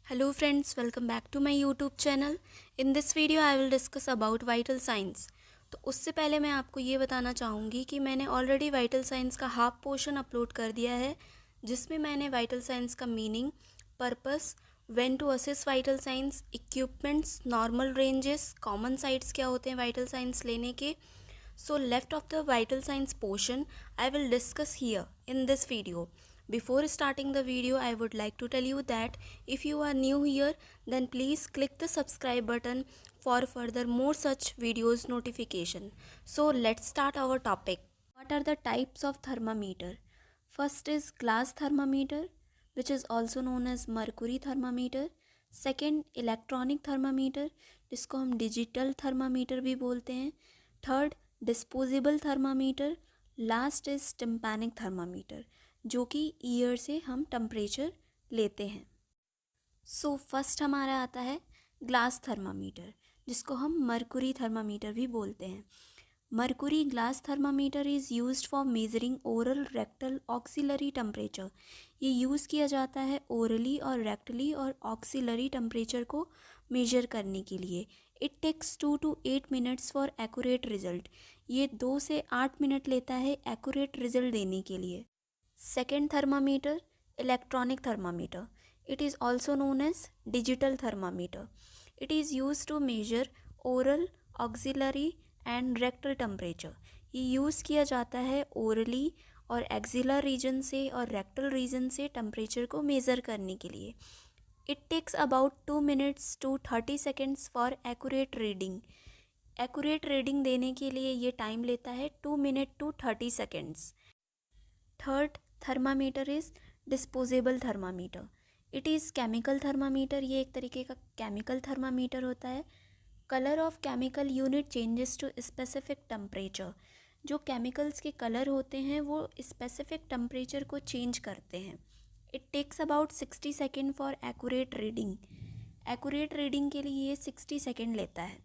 Hello friends, welcome back to my YouTube channel. In this video I will discuss about vital signs. तो उससे पहले मैं आपको ये बताना चाहूँगी कि मैंने ऑलरेडी वाइटल साइंस का हाफ पोर्शन अपलोड कर दिया है, जिसमें मैंने वाइटल साइंस का meaning, purpose, when to assess vital signs, equipments, normal ranges, common sites क्या होते हैं वाइटल साइंस लेने के. So left of the vital signs portion I will discuss here in this video. Before starting the video, I would like to tell you that if you are new here, then please click the subscribe button for further more such videos notification. So let's start our topic. What are the types of thermometer? First is glass thermometer, which is also known as mercury thermometer. Second, electronic thermometer, जिसको हम digital thermometer भी बोलते हैं. Third, disposable thermometer. Last is tympanic thermometer, जो कि year से हम temperature लेते हैं. सो फर्स्ट हमारा आता है ग्लास थर्मामीटर, जिसको हम मर्कुरी थर्मामीटर भी बोलते हैं. Mercury glass thermometer is used for measuring oral rectal auxiliary temperature. ये यूज़ किया जाता है ओरली और रेक्टली और ऑक्सिलरी टेम्परेचर को मेजर करने के लिए. It takes 2 to 8 minutes for accurate result. ये 2 से 8 मिनट लेता है एक्यूरेट रिजल्ट देने के लिए. Second thermometer, electronic thermometer. It is also known as digital thermometer. It is use to measure oral, axillary and rectal temperature. ये use किया जाता है ओरली और एक्सिलर रीजन से और रेक्टल रीजन से टेम्परेचर को मेज़र करने के लिए. It takes about 2 minutes to 30 seconds for accurate reading. Accurate reading देने के लिए ये टाइम लेता है 2 minutes to 30 seconds. Third thermometer is disposable thermometer. It is chemical thermometer. ये एक तरीके का केमिकल थर्मामीटर होता है. Colour of chemical unit changes to specific temperature. जो केमिकल्स के कलर होते हैं वो स्पेसिफिक टेम्परेचर को चेंज करते हैं. It takes about 60 second for accurate reading. Accurate reading के लिए ये 60 सेकेंड लेता है.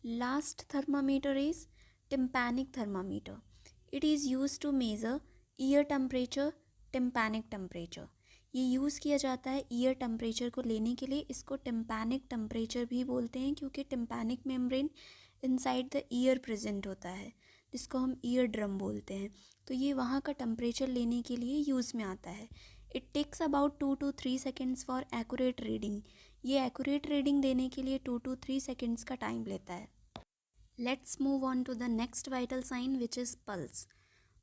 Last thermometer is tympanic thermometer. It is use to measure year temperature, tympanic temperature. ये यूज़ किया जाता है ईयर टेम्परेचर को लेने के लिए. इसको टिम्पैनिक टेम्परेचर भी बोलते हैं क्योंकि tympanic membrane inside the year present होता है, जिसको हम ईयर ड्रम बोलते हैं. तो ये वहाँ का टेम्परेचर लेने के लिए यूज़ में आता है. It takes about 2 to 3 seconds for accurate reading. ये एक्यूरेट रीडिंग देने के लिए 2 to 3 seconds का टाइम लेता है. Let's move on to the next vital sign which is pulse.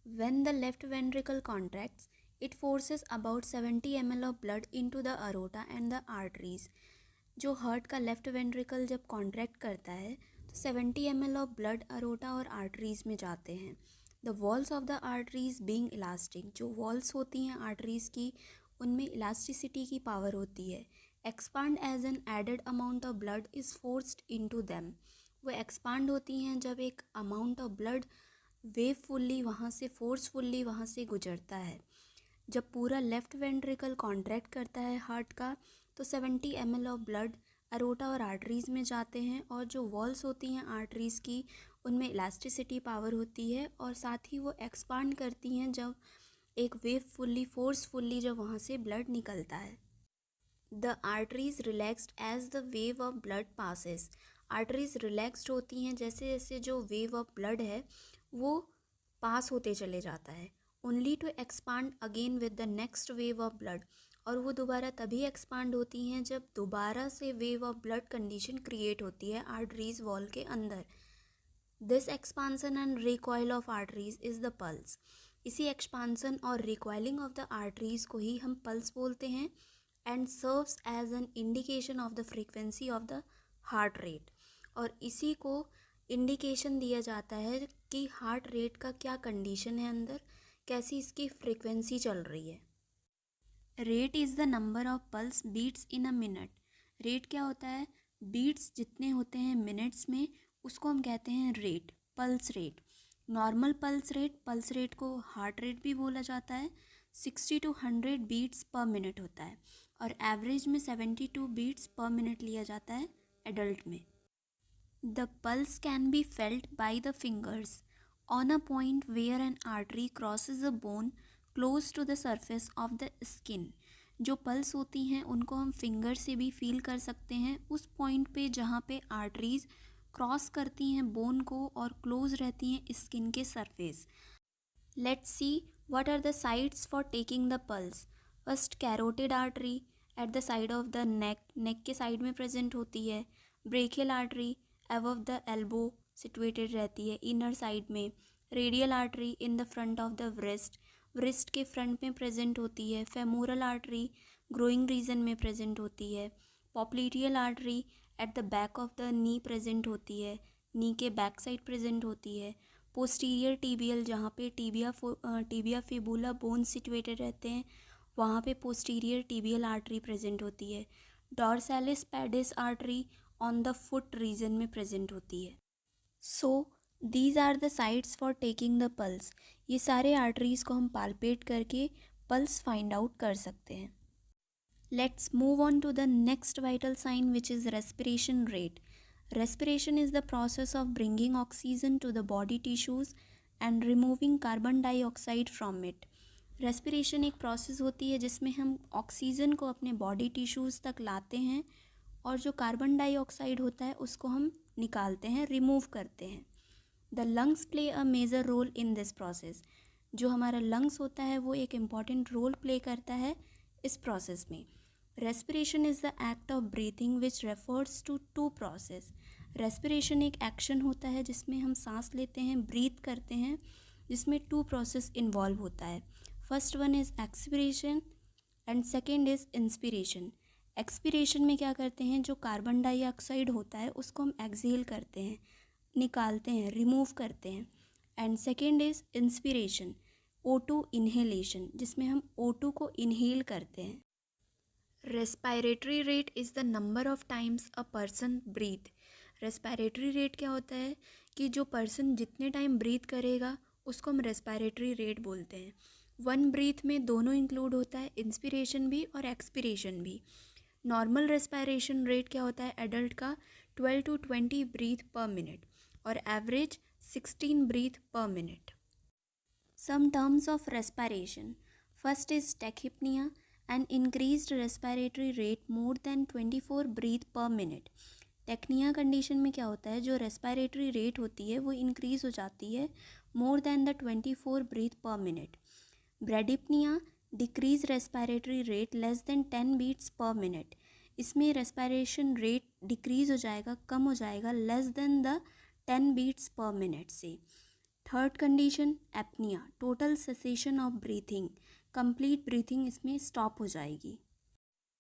When the left ventricle contracts, it forces about 70 ml of blood into the aorta and the arteries. जो heart का left ventricle जब contract करता है तो 70 ml of blood aorta और arteries में जाते हैं. The walls of the arteries being elastic. जो वॉल्स होती हैं आर्टरीज की, उनमें इलास्टिसिटी की पावर होती है. Expand as an added amount of blood is forced into them. वो एक्सपांड होती हैं जब एक अमाउंट ऑफ ब्लड वेवफुल्ली वहाँ से फोर्सफुल्ली वहाँ से गुजरता है. जब पूरा लेफ्ट वेंट्रिकल कॉन्ट्रैक्ट करता है हार्ट का तो 70 ml ऑफ ब्लड अरोटा और आर्टरीज़ में जाते हैं. और जो वॉल्स होती हैं आर्टरीज़ की, उनमें इलास्टिसिटी पावर होती है और साथ ही वो एक्सपांड करती हैं जब एक वेवफुल्ली फोर्सफुल्ली जब वहाँ से ब्लड निकलता है. The arteries relaxed as the wave of blood passes. Arteries relaxed होती हैं जैसे जैसे जो वेव ऑफ ब्लड है वो पास होते चले जाता है. Only to expand again with the next wave of blood. और वो दोबारा तभी एक्सपांड होती हैं जब दोबारा से wave of blood condition create होती है आर्टरीज वॉल के अंदर. This expansion and recoil of arteries is the pulse. इसी एक्सपांसन और रिकॉयलिंग ऑफ द आर्टरीज को ही हम पल्स बोलते हैं. And serves as an indication of the frequency of the heart rate. और इसी को इंडिकेशन दिया जाता है कि हार्ट रेट का क्या कंडीशन है अंदर, कैसी इसकी फ्रीक्वेंसी चल रही है. Rate is the number of pulse beats in a minute. Rate क्या होता है? बीट्स जितने होते हैं मिनट्स में उसको हम कहते हैं rate, pulse rate. Normal pulse rate को हार्ट रेट भी बोला जाता है. 60 to 100 बीट्स पर मिनट होता है और एवरेज में 72 बीट्स पर मिनट लिया जाता है एडल्ट में. The pulse can be felt by the fingers on a point where an artery crosses a bone close to the surface of the skin. जो pulse होती हैं उनको हम फिंगर से भी फील कर सकते हैं उस पॉइंट पे जहाँ पे आर्टरीज क्रॉस करती हैं बोन को और क्लोज रहती हैं स्किन के surface. Let's see what are the sites for taking the pulse. First, carotid artery at the side of the neck, neck के साइड में प्रेजेंट होती है। Brachial artery above the elbow situated रहती है inner side में। Radial artery in the front of the wrist, wrist के front में present होती है। फेमोरल आर्टरी ग्रोइंग रीजन में प्रेजेंट होती है। Popliteal artery at the back of the knee present होती है, नी के बैक साइड प्रेजेंट होती है। पोस्टीरियर टीबियल, जहाँ पे टीबिया फिबुला बोन सिचुएटेड रहते हैं वहाँ पे पोस्टीरियर टीबियल आर्टरी प्रेजेंट होती है। Dorsalis pedis artery on the foot region में प्रेजेंट होती है। So these are the sites for taking the pulse. ये सारे आर्टरीज को हम पाल्पेट करके पल्स फाइंड आउट कर सकते हैं। Let's move on to the next vital sign which is respiration rate. Respiration is the process of bringing oxygen to the body tissues and removing carbon dioxide from it. Respiration एक process होती है जिसमें हम oxygen को अपने body tissues तक लाते हैं और जो कार्बन डाइऑक्साइड होता है उसको हम निकालते हैं, रिमूव करते हैं। The lungs play a major role in this process. जो हमारा लंग्स होता है वो एक इम्पॉर्टेंट रोल प्ले करता है इस प्रोसेस में। Respiration is the act of breathing which refers to to process. Respiration एक एक्शन होता है जिसमें हम सांस लेते हैं, ब्रीथ करते हैं, जिसमें टू प्रोसेस इन्वॉल्व होता है। First one is expiration and second is inspiration. Expiration में क्या करते हैं, जो कार्बन डाइऑक्साइड होता है उसको हम एक्सहेल करते हैं, निकालते हैं, रिमूव करते हैं। And second is inspiration, O2 inhalation, जिसमें हम O2 को इन्हेल करते हैं। Respiratory rate is the number of times a person breathe. Respiratory rate क्या होता है कि जो पर्सन जितने टाइम ब्रीथ करेगा उसको हम रेस्पायरेटरी रेट बोलते हैं। वन ब्रीथ में दोनों इंक्लूड होता है, इंस्पिरेशन भी और एक्सपिरेशन भी। नॉर्मल रेस्पायरेशन रेट क्या होता है एडल्ट का, 12 to 20 ब्रीथ पर मिनट और average 16 breath per minute. Some terms of respiration. First is tachypnoea, an increased respiratory rate more than 24 breath per minute। Tecnia condition में क्या होता है, जो रेस्पिरेटरी रेट होती है वो इंक्रीज हो जाती है more than the 24 breath per minute. Bradypnoea, decrease respiratory rate less than 10 beats per minute. इसमें रेस्पिरेशन रेट डिक्रीज हो जाएगा, कम हो जाएगा less than the 10 beats per minute से। Third condition apnoea, total cessation of breathing, complete breathing इसमें stop हो जाएगी।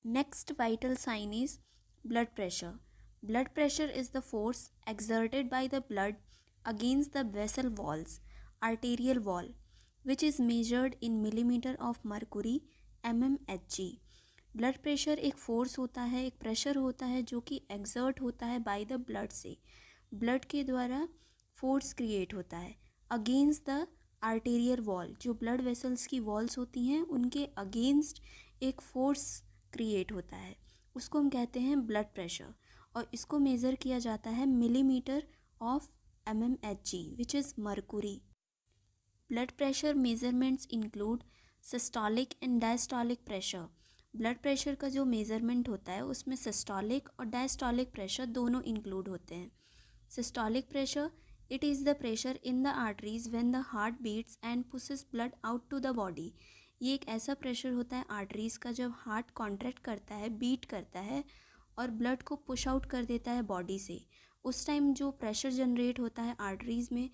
Next vital sign is blood pressure. Blood pressure is the force exerted by the blood against the vessel walls, arterial wall, which is measured in millimeter of mercury mmHg। Blood pressure एक force होता है, एक pressure होता है जो कि exert होता है बाय द ब्लड से, ब्लड के द्वारा फोर्स क्रिएट होता है अगेंस्ट द आर्टेरियल वॉल। जो ब्लड वेसल्स की वॉल्स होती हैं उनके अगेंस्ट एक फोर्स क्रिएट होता है, उसको हम कहते हैं ब्लड प्रेशर, और इसको मेज़र किया जाता है millimetre of mmHg which is Mercury. Blood pressure measurements include systolic and diastolic pressure. Blood pressure का जो मेज़रमेंट होता है उसमें सिस्टोलिक और डायस्टोलिक प्रेशर दोनों इंक्लूड होते हैं। Systolic pressure, it is the pressure in the arteries when the heart beats and pushes blood out to the body। ये एक ऐसा प्रेशर होता है आर्टरीज़ का जब हार्ट कॉन्ट्रैक्ट करता है, बीट करता है और ब्लड को पुश आउट कर देता है बॉडी से। उस टाइम जो प्रेशर जनरेट होता है आर्टरीज़ में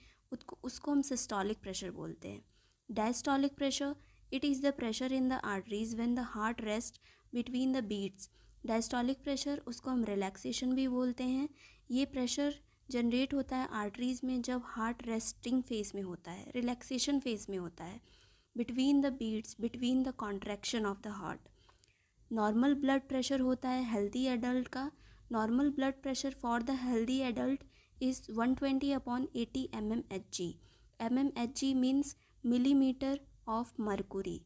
उसको हम सिस्टोलिक प्रेशर बोलते हैं। Diastolic pressure, it is the pressure in the arteries when the heart rest between the beats. Diastolic pressure उसको हम रिलैक्सेशन भी बोलते हैं। ये प्रेशर जनरेट होता है आर्टरीज़ में जब हार्ट रेस्टिंग फेज में होता है, रिलैक्सेशन फेज में होता है, between the beats, between the contraction of the heart. Normal blood pressure होता है हेल्दी एडल्ट का। Normal blood pressure for the healthy adult is 120/80 mmHg। mmHg means millimetre of mercury.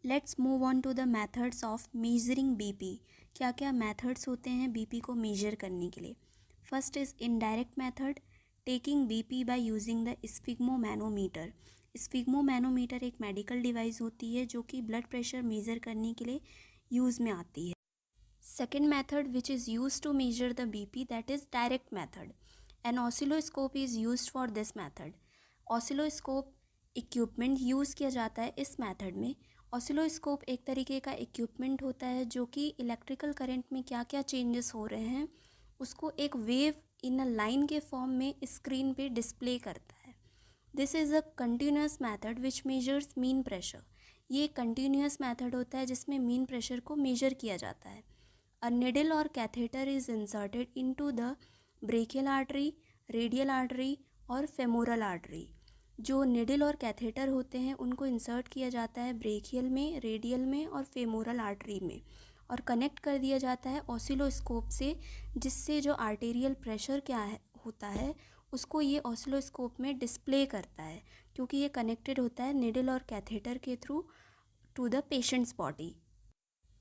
Let's move on to the methods of measuring BP. क्या क्या methods होते हैं BP को major करने के लिए। First is indirect method, taking BP by using the sphygmomanometer. Sphygmomanometer एक medical device होती है जो कि ब्लड प्रेशर मेज़र करने के लिए यूज़ में आती है। Second method which is use to measure the BP, that is direct method. An oscilloscope is use for this method. Oscilloscope equipment use किया जाता है इस मेथड में। ऑसिलोस्कोप एक तरीके का इक्विपमेंट होता है जो कि इलेक्ट्रिकल करंट में क्या क्या चेंजेस हो रहे हैं उसको एक वेव इन अ लाइन के फॉर्म में स्क्रीन पे डिस्प्ले करता है। This is a continuous method which measures mean pressure. ये कंटिन्यूस मैथड होता है जिसमें मीन प्रेशर को मेजर किया जाता है। अ निडल और catheter is inserted into the brachial artery, radial artery और फेमोरल आर्टरी। जो निडल और कैथेटर होते हैं उनको इंसर्ट किया जाता है ब्रेकियल में, रेडियल में और फेमोरल आर्टरी में और कनेक्ट कर दिया जाता है ऑसिलोस्कोप से, जिससे जो आर्टेरियल प्रेशर क्या है होता है उसको ये ऑसिलोस्कोप में डिस्प्ले करता है, क्योंकि ये कनेक्टेड होता है निडल और कैथेटर के through to the patient's body.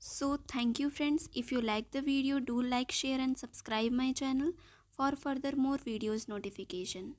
So thank you friends. If you like the video, do like, share and subscribe my channel for further more videos notification.